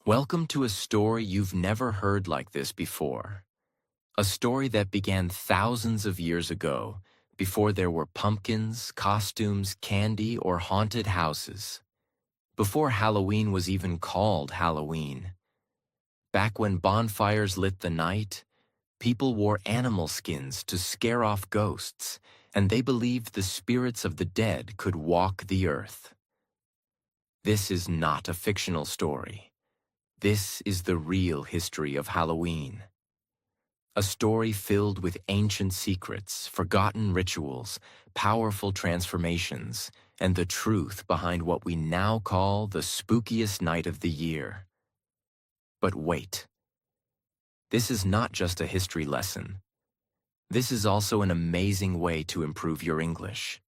Welcome to a story you've never heard like this before. A story that began thousands of years ago, before there were pumpkins, costumes, candy, or haunted houses. Before Halloween was even called Halloween. Back when bonfires lit the night, people wore animal skins to scare off ghosts, and they believed the spirits of the dead could walk the earth. This is not a fictional story. This is the real history of Halloween. A story filled with ancient secrets, forgotten rituals, powerful transformations, and the truth behind what we now call the spookiest night of the year. But wait. This is not just a history lesson. This is also an amazing way to improve your English.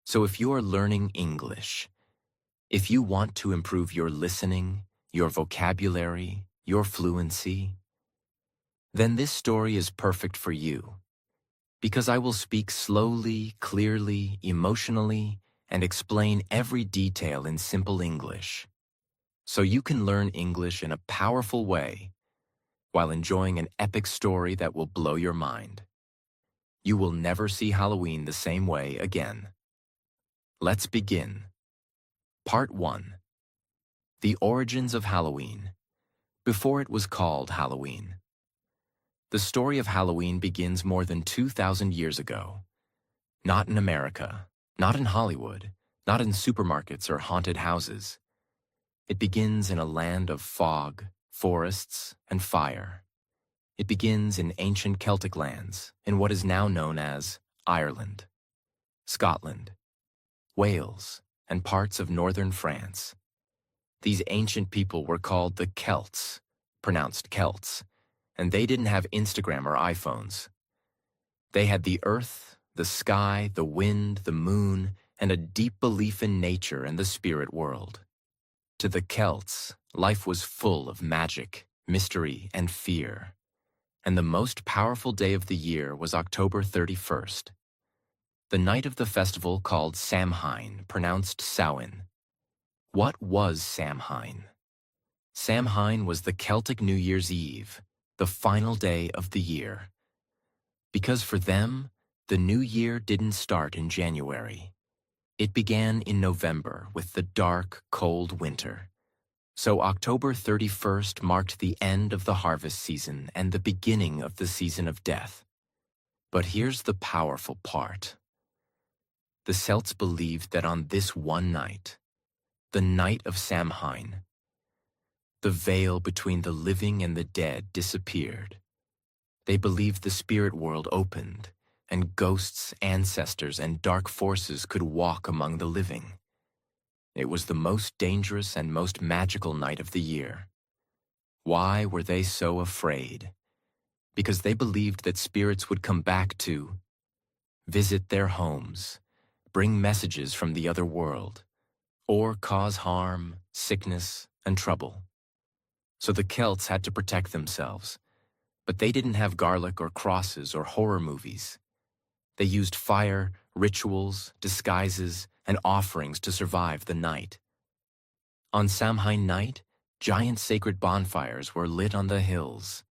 So if you are learning English, if you want to improve your listening, your vocabulary, your fluency, then this story is perfect for you, because I will speak slowly, clearly, emotionally, and explain every detail in simple English, so you can learn English in a powerful way while enjoying an epic story that will blow your mind. You will never see Halloween the same way again. Let's begin. Part 1. The origins of Halloween, before it was called Halloween. The story of Halloween begins more than 2,000 years ago. Not in America, not in Hollywood, not in supermarkets or haunted houses. It begins in a land of fog, forests, and fire. It begins in ancient Celtic lands, in what is now known as Ireland, Scotland, Wales, and parts of northern France. These ancient people were called the Celts, pronounced Celts, and they didn't have Instagram or iPhones. They had the earth, the sky, the wind, the moon, and a deep belief in nature and the spirit world. To the Celts, life was full of magic, mystery, and fear. And the most powerful day of the year was October 31st, the night of the festival called Samhain, pronounced Samhain. What was Samhain? Samhain was the Celtic New Year's Eve, the final day of the year. Because for them, the new year didn't start in January. It began in November with the dark, cold winter. So October 31st marked the end of the harvest season and the beginning of the season of death. But here's the powerful part. The Celts believed that on this one night, the night of Samhain, the veil between the living and the dead disappeared. They believed the spirit world opened, and ghosts, ancestors, and dark forces could walk among the living. It was the most dangerous and most magical night of the year. Why were they so afraid? Because they believed that spirits would come back to visit their homes, bring messages from the other world, or cause harm, sickness, and trouble. So the Celts had to protect themselves, but they didn't have garlic or crosses or horror movies. They used fire, rituals, disguises, and offerings to survive the night. On Samhain night, giant sacred bonfires were lit on the hills.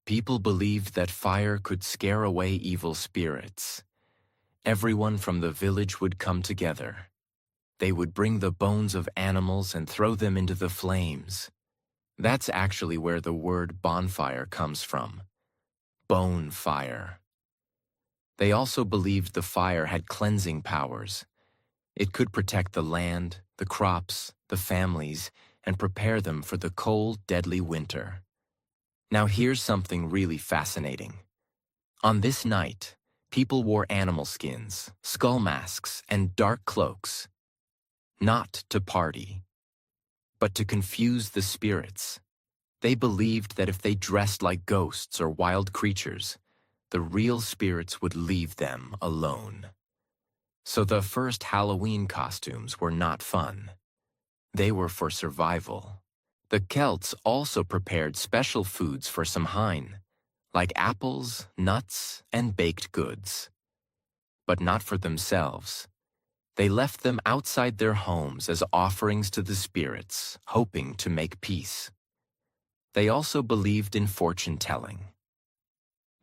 People believed that fire could scare away evil spirits. Everyone from the village would come together. They would bring the bones of animals and throw them into the flames. That's actually where the word bonfire comes from. Bone fire. They also believed the fire had cleansing powers. It could protect the land, the crops, the families, and prepare them for the cold, deadly winter. Now here's something really fascinating. On this night, people wore animal skins, skull masks, and dark cloaks. Not to party, but to confuse the spirits. They believed that if they dressed like ghosts or wild creatures, the real spirits would leave them alone. So the first Halloween costumes were not fun. They were for survival. The Celts also prepared special foods for Samhain, like apples, nuts, and baked goods. But not for themselves. They left them outside their homes as offerings to the spirits, hoping to make peace. They also believed in fortune-telling,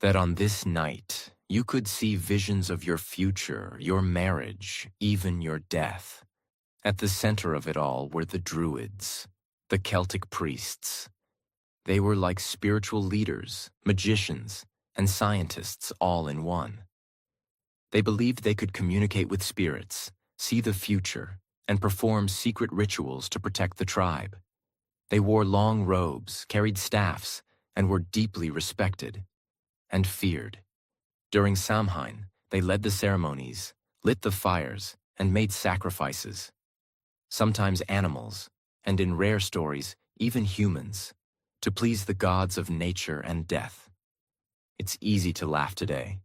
that on this night you could see visions of your future, your marriage, even your death. At the center of it all were the Druids, the Celtic priests. They were like spiritual leaders, magicians, and scientists all in one. They believed they could communicate with spirits, see the future, and perform secret rituals to protect the tribe. They wore long robes, carried staffs, and were deeply respected and feared. During Samhain, they led the ceremonies, lit the fires, and made sacrifices. Sometimes animals, and in rare stories, even humans, to please the gods of nature and death. It's easy to laugh today.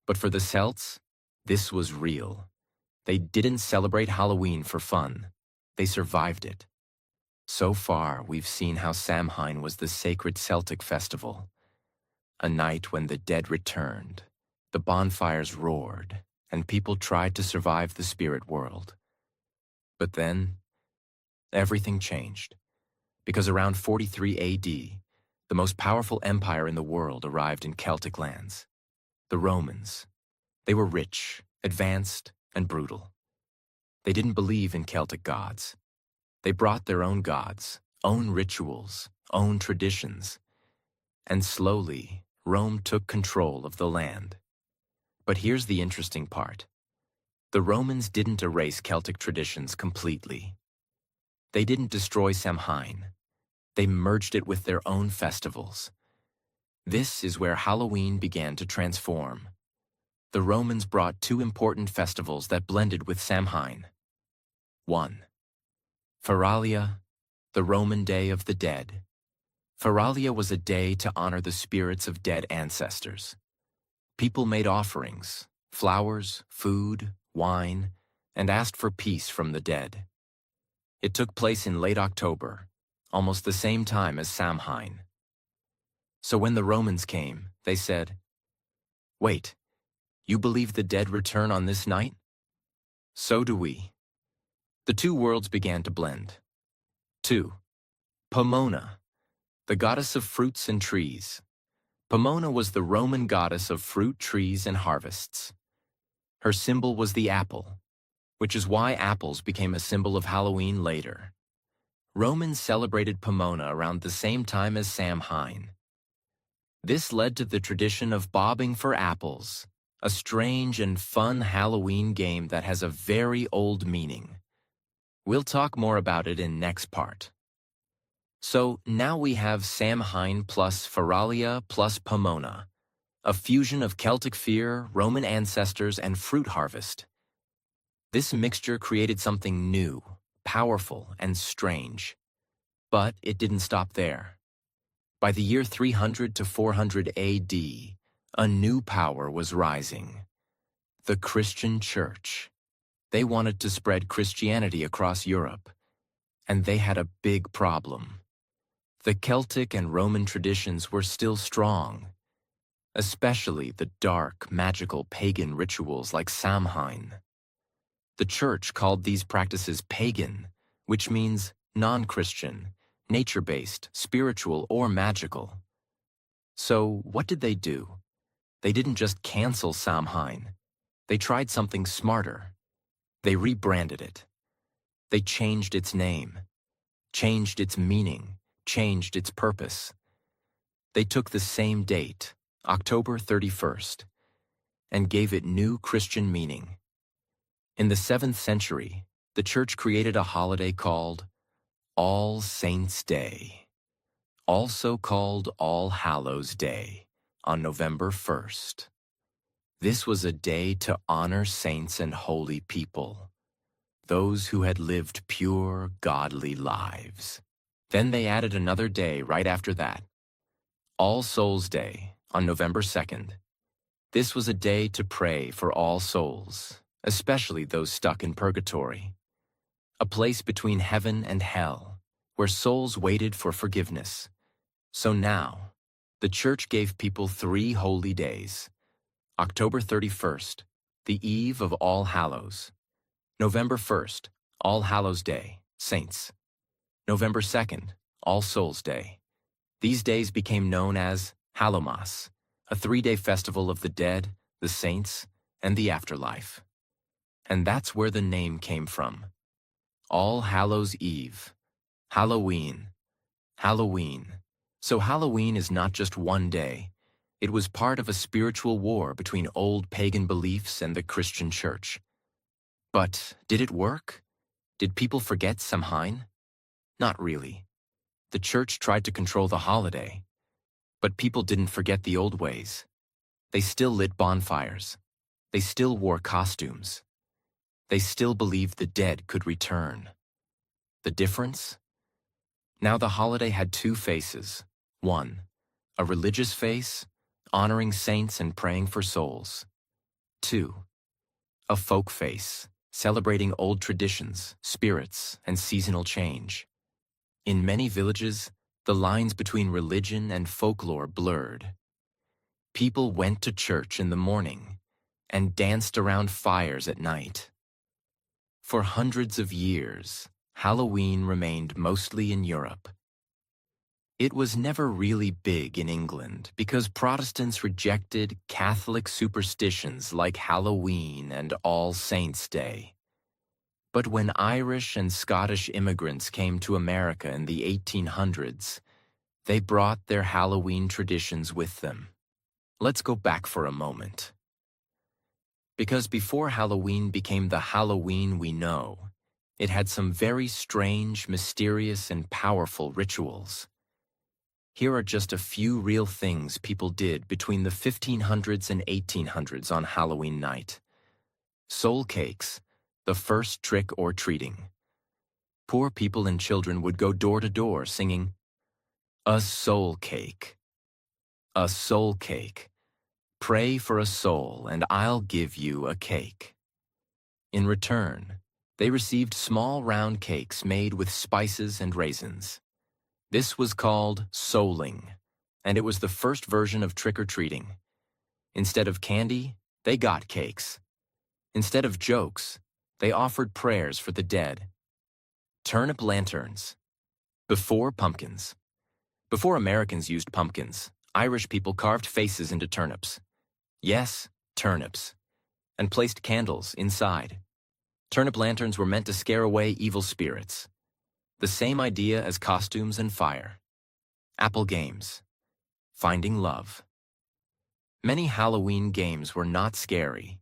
But for the Celts, this was real. They didn't celebrate Halloween for fun. They survived it. So far, we've seen how Samhain was the sacred Celtic festival, a night when the dead returned, the bonfires roared, and people tried to survive the spirit world. But then, everything changed, because around 43 AD, the most powerful empire in the world arrived in Celtic lands, the Romans. They were rich, advanced, and brutal. They didn't believe in Celtic gods. They brought their own gods, own rituals, own traditions. And slowly, Rome took control of the land. But here's the interesting part. The Romans didn't erase Celtic traditions completely. They didn't destroy Samhain. They merged it with their own festivals. This is where Halloween began to transform. The Romans brought two important festivals that blended with Samhain. 1. Feralia, the Roman Day of the Dead. Feralia was a day to honor the spirits of dead ancestors. People made offerings, flowers, food, wine, and asked for peace from the dead. It took place in late October, almost the same time as Samhain. So when the Romans came, they said, "Wait, you believe the dead return on this night? So do we." The two worlds began to blend. 2. Pomona, the goddess of fruits and trees. Pomona was the Roman goddess of fruit, trees, and harvests. Her symbol was the apple, which is why apples became a symbol of Halloween later. Romans celebrated Pomona around the same time as Samhain. This led to the tradition of bobbing for apples, a strange and fun Halloween game that has a very old meaning. We'll talk more about it in next part. So now we have Samhain plus Feralia plus Pomona, a fusion of Celtic fear, Roman ancestors, and fruit harvest. This mixture created something new, powerful, and strange. But it didn't stop there. By the year 300 to 400 AD, a new power was rising: the Christian Church. They wanted to spread Christianity across Europe, and they had a big problem. The Celtic and Roman traditions were still strong, especially the dark, magical pagan rituals like Samhain. The Church called these practices pagan, which means non-Christian, nature-based, spiritual, or magical. So what did they do? They didn't just cancel Samhain. They tried something smarter. They rebranded it. They changed its name, changed its meaning, changed its purpose. They took the same date, October 31st, and gave it new Christian meaning. In the 7th century, the Church created a holiday called All Saints' Day, also called All Hallows' Day, on November 1st. This was a day to honor saints and holy people, those who had lived pure, godly lives. Then they added another day right after that, All Souls' Day, on November 2nd. This was a day to pray for all souls, especially those stuck in purgatory, a place between heaven and hell, where souls waited for forgiveness. So now, the Church gave people 3 holy days: October 31st, the eve of All Hallows; November 1st, All Hallows' Day, Saints; November 2nd, All Souls' Day, These days became known as Hallowmas, a 3-day festival of the dead, the saints, and the afterlife. And that's where the name came from. All Hallows Eve, Halloween, Halloween. So Halloween is not just one day. It was part of a spiritual war between old pagan beliefs and the Christian church. But did it work? Did people forget Samhain? Not really. The church tried to control the holiday, but people didn't forget the old ways. They still lit bonfires. They still wore costumes. They still believed the dead could return. The difference? Now the holiday had two faces. One, a religious face, honoring saints and praying for souls. Two, a folk face, celebrating old traditions, spirits, and seasonal change. In many villages, the lines between religion and folklore blurred. People went to church in the morning and danced around fires at night. For hundreds of years, Halloween remained mostly in Europe. It was never really big in England because Protestants rejected Catholic superstitions like Halloween and All Saints' Day. But when Irish and Scottish immigrants came to America in the 1800s, they brought their Halloween traditions with them. Let's go back for a moment. Because before Halloween became the Halloween we know, it had some very strange, mysterious, and powerful rituals. Here are just a few real things people did between the 1500s and 1800s on Halloween night. Soul cakes, the first trick or treating. Poor people and children would go door to door singing, "A soul cake. A soul cake. Pray for a soul and I'll give you a cake." In return, they received small round cakes made with spices and raisins. This was called souling, and it was the first version of trick-or-treating. Instead of candy, they got cakes. Instead of jokes, they offered prayers for the dead. Turnip lanterns. Before pumpkins. Before Americans used pumpkins, Irish people carved faces into turnips. Yes, turnips. And placed candles inside. Turnip lanterns were meant to scare away evil spirits. The same idea as costumes and fire. Apple games. Finding love. Many Halloween games were not scary.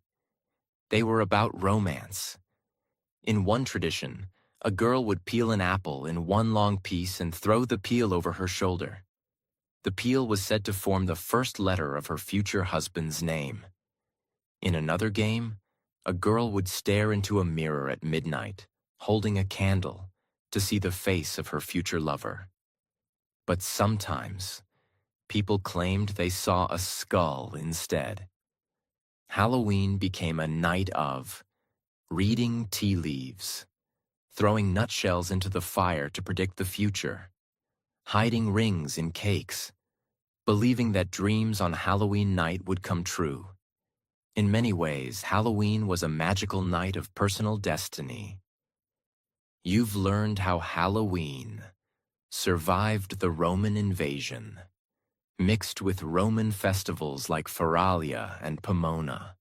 They were about romance. In one tradition, a girl would peel an apple in one long piece and throw the peel over her shoulder. The peel was said to form the first letter of her future husband's name. In another game, a girl would stare into a mirror at midnight, holding a candle, to see the face of her future lover. But sometimes, people claimed they saw a skull instead. Halloween became a night of reading tea leaves, throwing nutshells into the fire to predict the future, hiding rings in cakes, believing that dreams on Halloween night would come true. In many ways, Halloween was a magical night of personal destiny. You've learned how Halloween survived the Roman invasion, mixed with Roman festivals like Feralia and Pomona,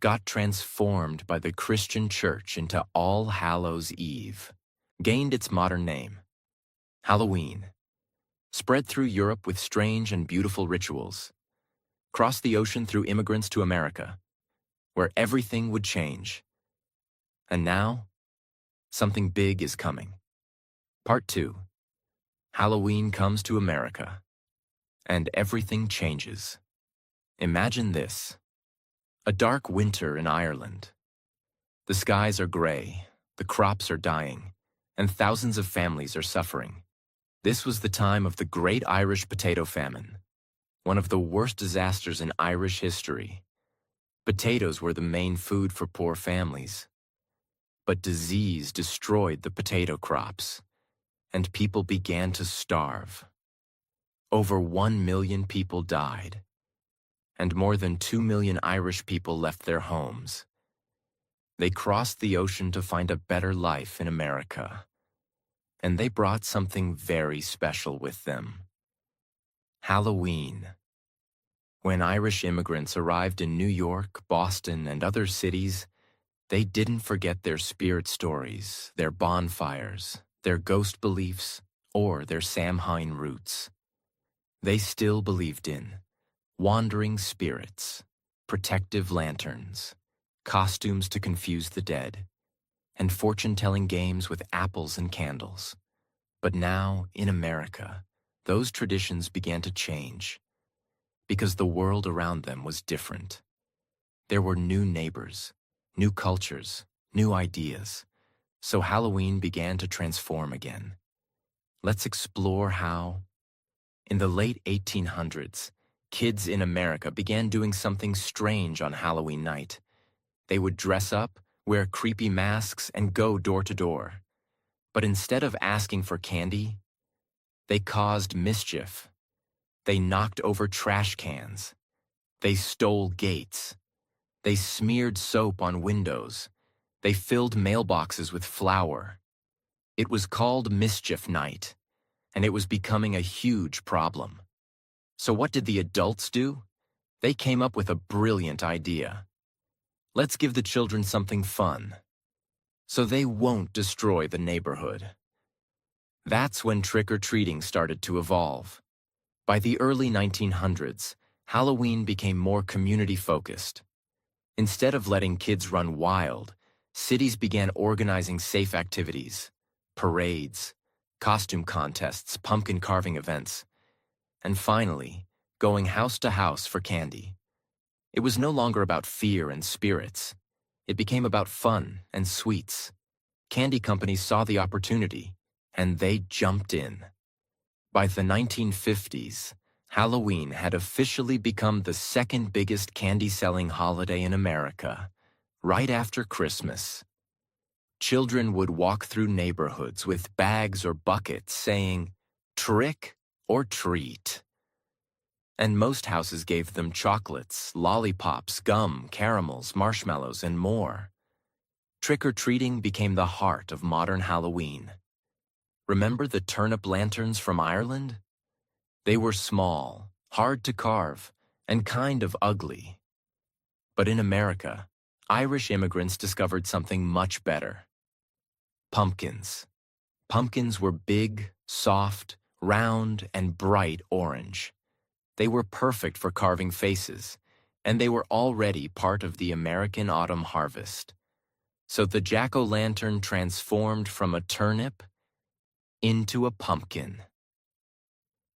got transformed by the Christian Church into All Hallows Eve, gained its modern name, Halloween, spread through Europe with strange and beautiful rituals, crossed the ocean through immigrants to America, where everything would change. And now, something big is coming. Part 2. Halloween comes to America, and everything changes. Imagine this. A dark winter in Ireland. The skies are gray, the crops are dying, and thousands of families are suffering. This was the time of the Great Irish Potato Famine, one of the worst disasters in Irish history. Potatoes were the main food for poor families. But disease destroyed the potato crops, and people began to starve. Over 1 million people died, and more than 2 million Irish people left their homes. They crossed the ocean to find a better life in America, and they brought something very special with them. Halloween. When Irish immigrants arrived in New York, Boston, and other cities, they didn't forget their spirit stories, their bonfires, their ghost beliefs, or their Samhain roots. They still believed in wandering spirits, protective lanterns, costumes to confuse the dead, and fortune-telling games with apples and candles. But now, in America, those traditions began to change because the world around them was different. There were new neighbors, new cultures, new ideas, so Halloween began to transform again. Let's explore how, in the late 1800s, kids in America began doing something strange on Halloween night. They would dress up, wear creepy masks, and go door to door. But instead of asking for candy, they caused mischief. They knocked over trash cans. They stole gates. They smeared soap on windows. They filled mailboxes with flour. It was called Mischief Night, and it was becoming a huge problem. So what did the adults do? They came up with a brilliant idea. Let's give the children something fun, so they won't destroy the neighborhood. That's when trick-or-treating started to evolve. By the early 1900s, Halloween became more community-focused. Instead of letting kids run wild, cities began organizing safe activities, parades, costume contests, pumpkin carving events, and finally, going house to house for candy. It was no longer about fear and spirits. It became about fun and sweets. Candy companies saw the opportunity, and they jumped in. By the 1950s, Halloween had officially become the second biggest candy-selling holiday in America, right after Christmas. Children would walk through neighborhoods with bags or buckets saying, "Trick or treat." And most houses gave them chocolates, lollipops, gum, caramels, marshmallows, and more. Trick-or-treating became the heart of modern Halloween. Remember the turnip lanterns from Ireland? They were small, hard to carve, and kind of ugly. But in America, Irish immigrants discovered something much better. Pumpkins. Pumpkins were big, soft, round, and bright orange. They were perfect for carving faces, and they were already part of the American autumn harvest. So the jack-o'-lantern transformed from a turnip into a pumpkin.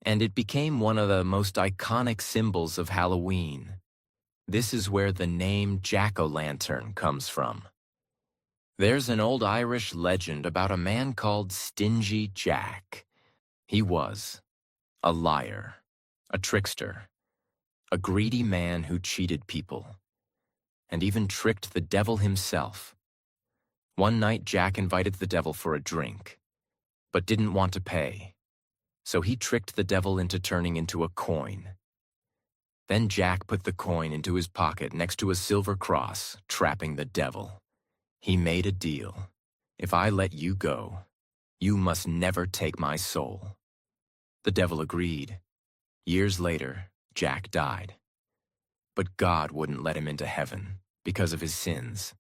And it became one of the most iconic symbols of Halloween. This is where the name jack-o'-lantern comes from. There's an old Irish legend about a man called Stingy Jack. He was a liar, a trickster, a greedy man who cheated people, and even tricked the devil himself. One night, Jack invited the devil for a drink, but didn't want to pay. So he tricked the devil into turning into a coin. Then Jack put the coin into his pocket next to a silver cross, trapping the devil. He made a deal. "If I let you go, you must never take my soul." The devil agreed. Years later, Jack died. But God wouldn't let him into heaven because of his sins.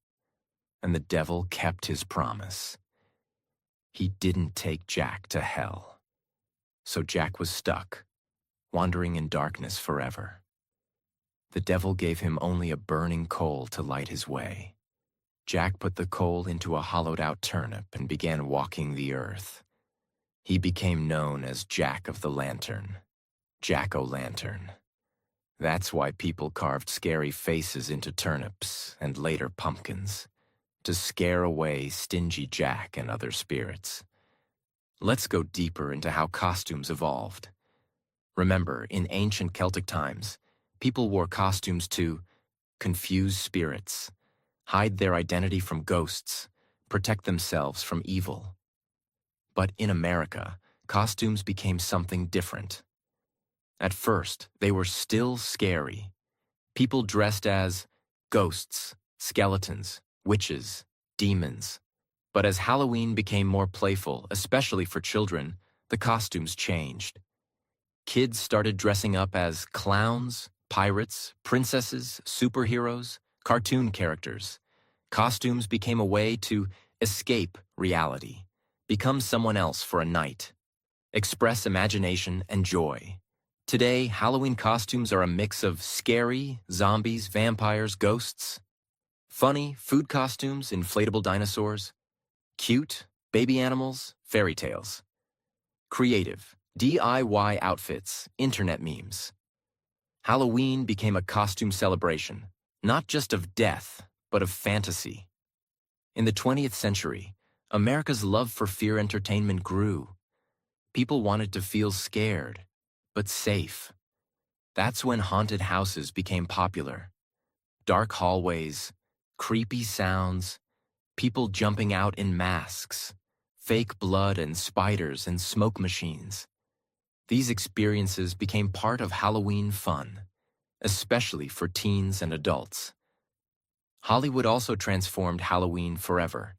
And the devil kept his promise. He didn't take Jack to hell. So Jack was stuck, wandering in darkness forever. The devil gave him only a burning coal to light his way. Jack put the coal into a hollowed-out turnip and began walking the earth. He became known as Jack of the Lantern, Jack-o'-lantern. That's why people carved scary faces into turnips and later pumpkins, to scare away Stingy Jack and other spirits. Let's go deeper into how costumes evolved. Remember, in ancient Celtic times, people wore costumes to confuse spirits, hide their identity from ghosts, protect themselves from evil. But in America, costumes became something different. At first, they were still scary. People dressed as ghosts, skeletons, witches, demons. But as Halloween became more playful, especially for children, the costumes changed. Kids started dressing up as clowns, pirates, princesses, superheroes, cartoon characters. Costumes became a way to escape reality, become someone else for a night, express imagination and joy. Today, Halloween costumes are a mix of scary, zombies, vampires, ghosts, funny, food costumes, inflatable dinosaurs, cute, baby animals, fairy tales, creative, DIY outfits, internet memes. Halloween became a costume celebration, not just of death, but of fantasy. In the 20th century, America's love for fear entertainment grew. People wanted to feel scared, but safe. That's when haunted houses became popular. Dark hallways, creepy sounds, people jumping out in masks, fake blood and spiders and smoke machines. These experiences became part of Halloween fun, especially for teens and adults. Hollywood also transformed Halloween forever.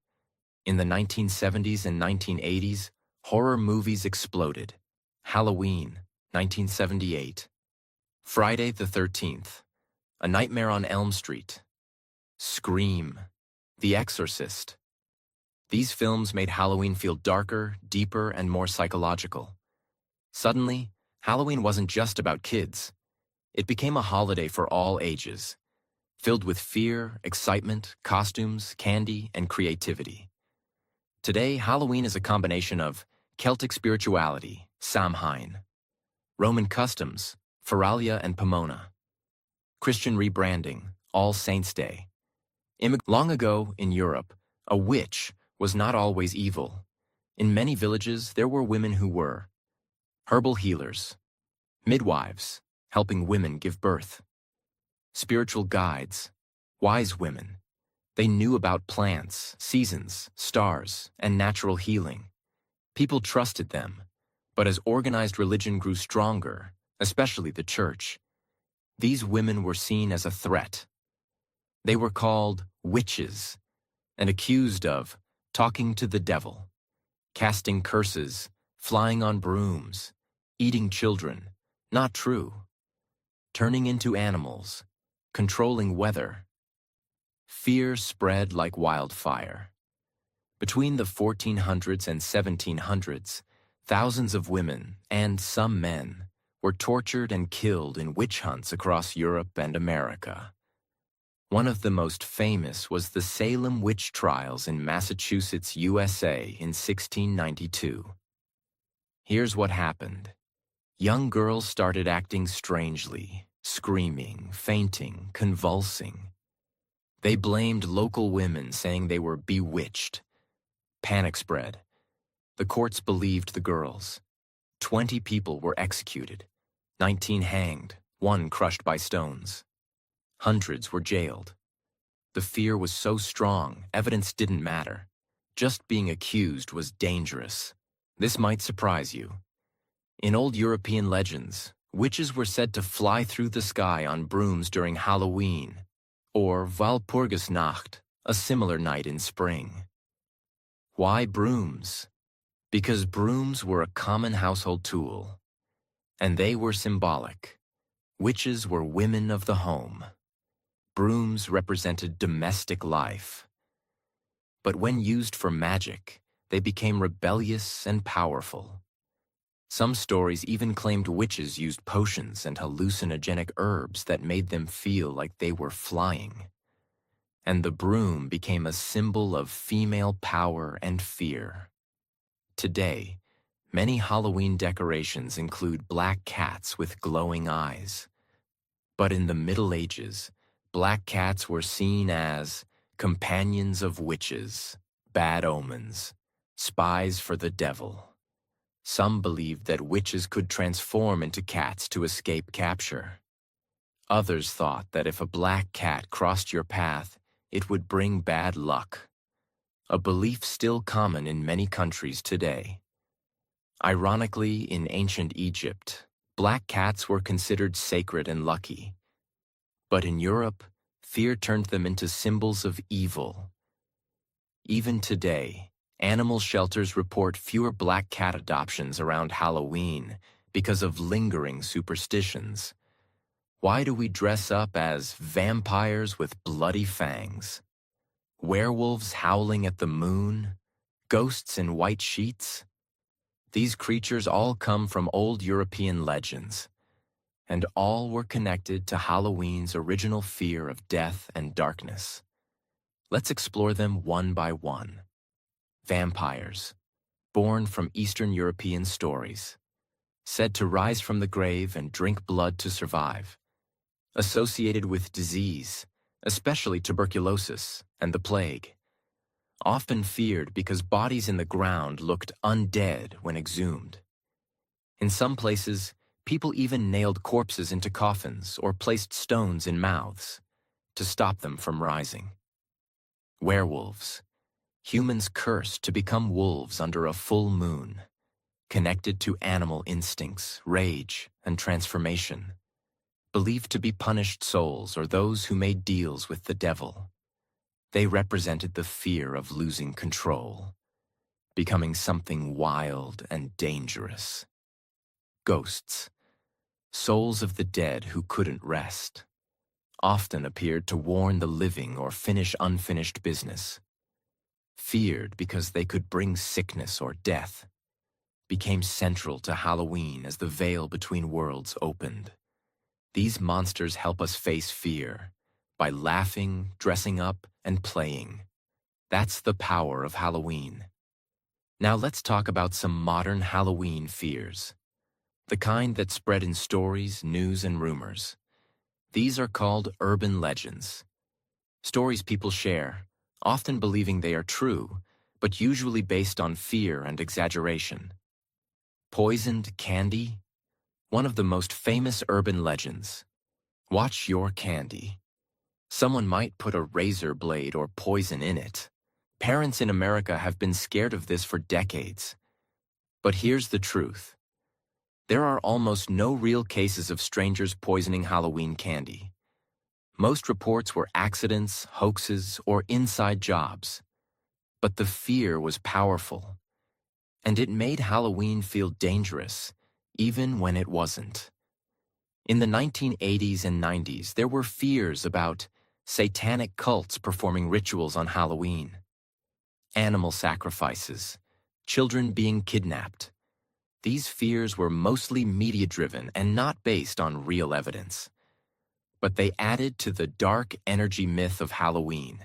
In the 1970s and 1980s, horror movies exploded. Halloween, 1978. Friday the 13th. A Nightmare on Elm Street. Scream. The Exorcist. These films made Halloween feel darker, deeper, and more psychological. Suddenly, Halloween wasn't just about kids. It became a holiday for all ages, filled with fear, excitement, costumes, candy, and creativity. Today, Halloween is a combination of Celtic spirituality, Samhain, Roman customs, Feralia and Pomona, Christian rebranding, All Saints' Day. Long ago, in Europe, a witch was not always evil. In many villages, there were women who were herbal healers, midwives, helping women give birth, spiritual guides, wise women. They knew about plants, seasons, stars, and natural healing. People trusted them, but as organized religion grew stronger, especially the church, these women were seen as a threat. They were called witches and accused of talking to the devil, casting curses, flying on brooms, eating children, not true, turning into animals, controlling weather. Fear spread like wildfire. Between the 1400s and 1700s, thousands of women, and some men, were tortured and killed in witch hunts across Europe and America. One of the most famous was the Salem witch trials in Massachusetts, USA in 1692. Here's what happened. Young girls started acting strangely, screaming, fainting, convulsing. They blamed local women, saying they were bewitched. Panic spread. The courts believed the girls. 20 people were executed, 19 hanged, 1 crushed by stones. Hundreds were jailed. The fear was so strong, evidence didn't matter. Just being accused was dangerous. This might surprise you. In old European legends, witches were said to fly through the sky on brooms during Halloween, or Walpurgisnacht, a similar night in spring. Why brooms? Because brooms were a common household tool, and they were symbolic. Witches were women of the home. Brooms represented domestic life. But when used for magic, they became rebellious and powerful. Some stories even claimed witches used potions and hallucinogenic herbs that made them feel like they were flying. And the broom became a symbol of female power and fear. Today, many Halloween decorations include black cats with glowing eyes. But in the Middle Ages, black cats were seen as companions of witches, bad omens, spies for the devil. Some believed that witches could transform into cats to escape capture. Others thought that if a black cat crossed your path, it would bring bad luck. A belief still common in many countries today. Ironically, in ancient Egypt, black cats were considered sacred and lucky. But in Europe, fear turned them into symbols of evil. Even today, animal shelters report fewer black cat adoptions around Halloween because of lingering superstitions. Why do we dress up as vampires with bloody fangs? Werewolves howling at the moon? Ghosts in white sheets? These creatures all come from old European legends, and all were connected to Halloween's original fear of death and darkness. Let's explore them one by one. Vampires, born from Eastern European stories, said to rise from the grave and drink blood to survive, associated with disease, especially tuberculosis and the plague, often feared because bodies in the ground looked undead when exhumed. In some places, people even nailed corpses into coffins or placed stones in mouths to stop them from rising. Werewolves, humans cursed to become wolves under a full moon, connected to animal instincts, rage, and transformation, believed to be punished souls or those who made deals with the devil. They represented the fear of losing control, becoming something wild and dangerous. Ghosts, souls of the dead who couldn't rest, often appeared to warn the living or finish unfinished business. Feared because they could bring sickness or death, became central to Halloween as the veil between worlds opened. These monsters help us face fear by laughing, dressing up, and playing. That's the power of Halloween. Now let's talk about some modern Halloween fears. The kind that spread in stories, news, and rumors. These are called urban legends. Stories people share, often believing they are true, but usually based on fear and exaggeration. Poisoned candy? One of the most famous urban legends. Watch your candy. Someone might put a razor blade or poison in it. Parents in America have been scared of this for decades. But here's the truth. There are almost no real cases of strangers poisoning Halloween candy. Most reports were accidents, hoaxes, or inside jobs. But the fear was powerful, and it made Halloween feel dangerous, even when it wasn't. In the 1980s and 90s, there were fears about satanic cults performing rituals on Halloween, animal sacrifices, children being kidnapped. These fears were mostly media-driven and not based on real evidence. But they added to the dark energy myth of Halloween.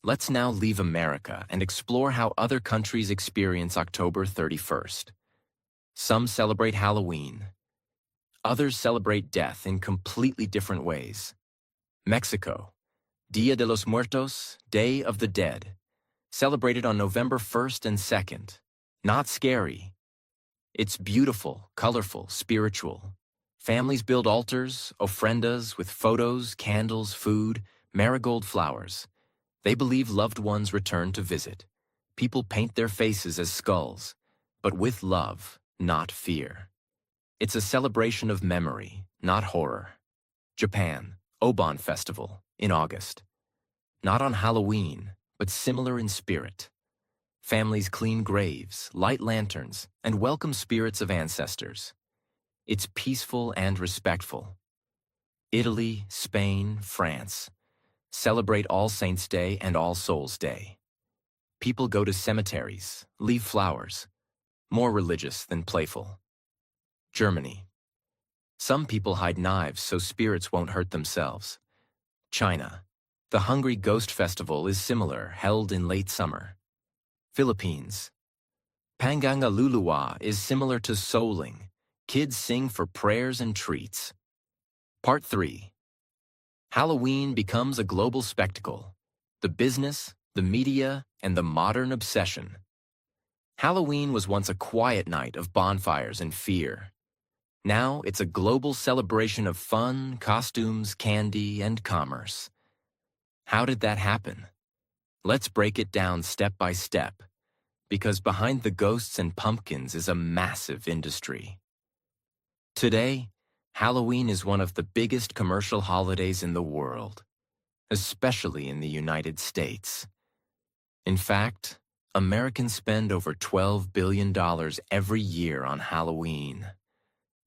Let's now leave America and explore how other countries experience October 31st. Some celebrate Halloween. Others celebrate death in completely different ways. Mexico, Dia de los Muertos, Day of the Dead, celebrated on November 1st and 2nd. Not scary. It's beautiful, colorful, spiritual. Families build altars, ofrendas with photos, candles, food, marigold flowers. They believe loved ones return to visit. People paint their faces as skulls, but with love, not fear. It's a celebration of memory, not horror. Japan, Obon Festival, in August. Not on Halloween, but similar in spirit. Families clean graves, light lanterns, and welcome spirits of ancestors. It's peaceful and respectful. Italy, Spain, France celebrate All Saints' Day and All Souls' Day. People go to cemeteries, leave flowers, more religious than playful. Germany. Some people hide knives so spirits won't hurt themselves. China. The Hungry Ghost Festival is similar, held in late summer. Philippines. Pangangalulua is similar to souling. Kids sing for prayers and treats. Part 3. Halloween becomes a global spectacle. The business, the media, and the modern obsession. Halloween was once a quiet night of bonfires and fear. Now it's a global celebration of fun, costumes, candy, and commerce. How did that happen? Let's break it down step by step, because behind the ghosts and pumpkins is a massive industry. Today, Halloween is one of the biggest commercial holidays in the world, especially in the United States. In fact, Americans spend over $12 billion every year on Halloween.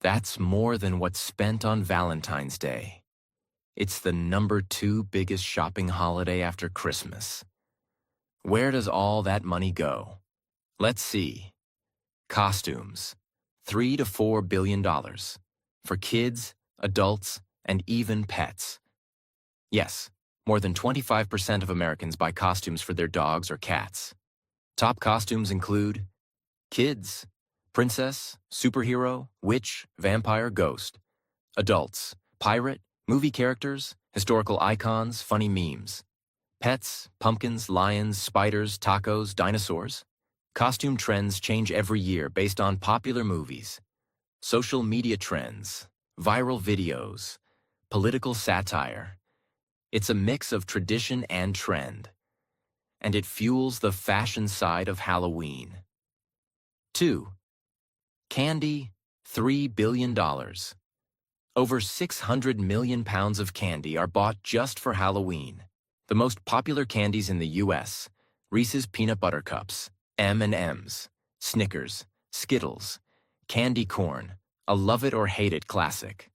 That's more than what's spent on Valentine's Day. It's the number 2 biggest shopping holiday after Christmas. Where does all that money go? Let's see. Costumes. $3 to $4 billion. For kids, adults, and even pets. Yes, more than 25% of Americans buy costumes for their dogs or cats. Top costumes include kids, princess, superhero, witch, vampire, ghost. Adults, pirate, movie characters, historical icons, funny memes. Pets, pumpkins, lions, spiders, tacos, dinosaurs. Costume trends change every year based on popular movies, social media trends, viral videos, political satire. It's a mix of tradition and trend, and it fuels the fashion side of Halloween. 2. Candy, $3 billion. Over 600 million pounds of candy are bought just for Halloween. The most popular candies in the U.S., Reese's Peanut Butter Cups, M&M's, Snickers, Skittles, candy corn, a love-it-or-hate-it classic.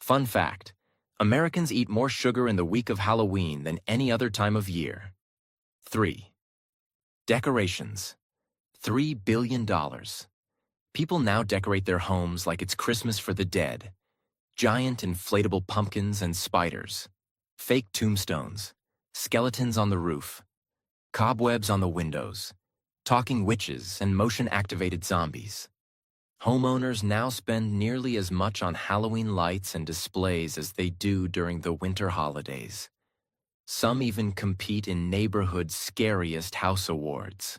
Fun fact, Americans eat more sugar in the week of Halloween than any other time of year. 3. Decorations, $3 billion. People now decorate their homes like it's Christmas for the dead. Giant inflatable pumpkins and spiders, fake tombstones, skeletons on the roof, cobwebs on the windows, talking witches and motion-activated zombies. Homeowners now spend nearly as much on Halloween lights and displays as they do during the winter holidays. Some even compete in neighborhood scariest house awards.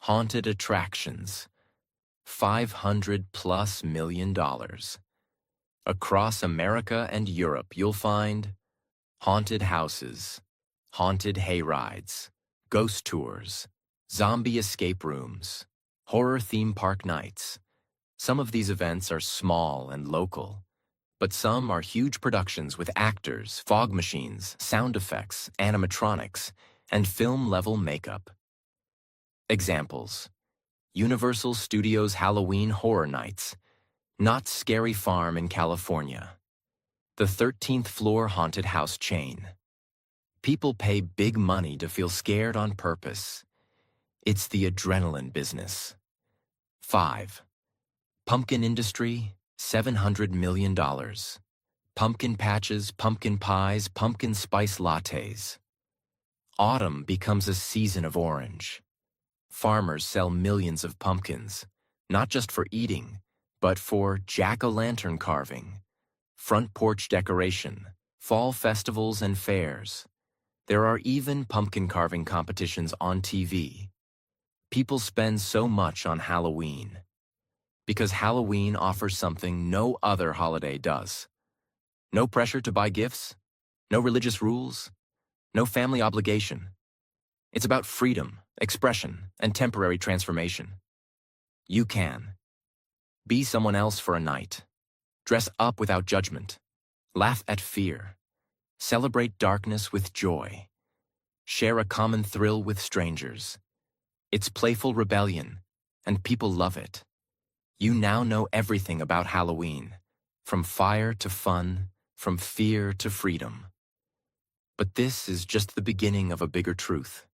Haunted attractions, $500+ million. Across America and Europe, you'll find haunted houses, haunted hayrides, ghost tours, zombie escape rooms, horror theme park nights. Some of these events are small and local, but some are huge productions with actors, fog machines, sound effects, animatronics, and film-level makeup. Examples: Universal Studios Halloween Horror Nights, Knott's Scary Farm in California, the 13th Floor Haunted House chain. People pay big money to feel scared on purpose. It's the adrenaline business. 5. Pumpkin industry, $700 million. Pumpkin patches, pumpkin pies, pumpkin spice lattes. Autumn becomes a season of orange. Farmers sell millions of pumpkins, not just for eating, but for jack-o'-lantern carving, front porch decoration, fall festivals and fairs. There are even pumpkin carving competitions on TV. People spend so much on Halloween because Halloween offers something no other holiday does. No pressure to buy gifts, no religious rules, no family obligation. It's about freedom, expression, and temporary transformation. You can be someone else for a night. Dress up without judgment. Laugh at fear. Celebrate darkness with joy. Share a common thrill with strangers. It's playful rebellion, and people love it. You now know everything about Halloween, from fire to fun, from fear to freedom. But this is just the beginning of a bigger truth.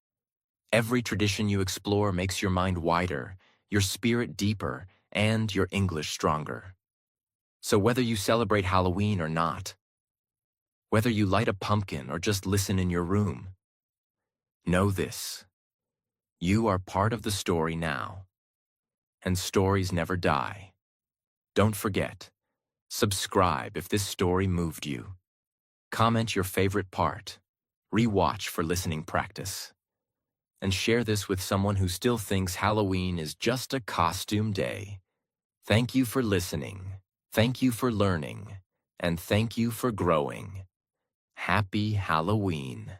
Every tradition you explore makes your mind wider, your spirit deeper, and your English stronger. So whether you celebrate Halloween or not, whether you light a pumpkin or just listen in your room, know this: you are part of the story now, and stories never die. Don't forget, subscribe if this story moved you. Comment your favorite part, rewatch for listening practice, and share this with someone who still thinks Halloween is just a costume day. Thank you for listening. Thank you for learning. And thank you for growing. Happy Halloween.